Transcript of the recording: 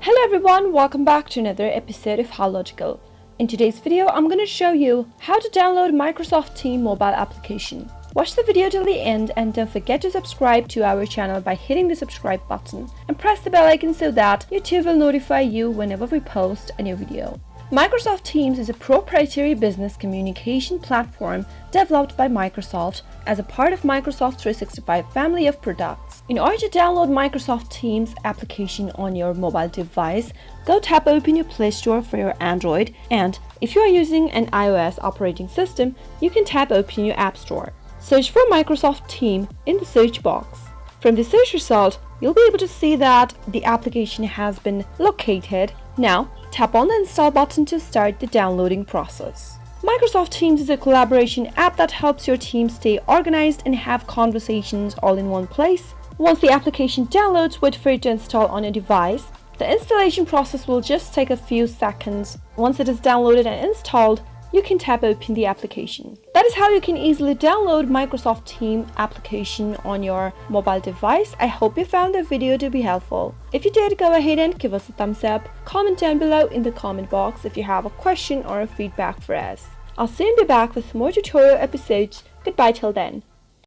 Hello everyone, welcome back to another episode of How Logical. In today's video, I'm going to show you how to download Microsft Team mobile application. Watch the video till the end and don't forget to subscribe to our channel by hitting the subscribe button and press the bell icon so that YouTube will notify you whenever we post a new video. Microsoft Teams is a proprietary business communication platform developed by Microsoft as a part of Microsoft 365 family of products. In order to download Microsoft Teams application on your mobile device, go tap open your Play Store for your Android, and if you are using an iOS operating system, you can tap open your App Store. Search for Microsoft Team in the search box. From the search result, you'll be able to see that the application has been located. Now, tap on the install button to start the downloading process. Microsoft Teams is a collaboration app that helps your team stay organized and have conversations all in one place. Once the application downloads, wait for it to install on your device. The installation process will just take a few seconds. Once it is downloaded and installed, you can tap open the application. That is how you can easily download Microsoft Team application on your mobile device. I hope you found the video to be helpful. If you did, go ahead and give us a thumbs up. Comment down below in the comment box if you have a question or a feedback for us. I'll soon be back with more tutorial episodes. Goodbye till then.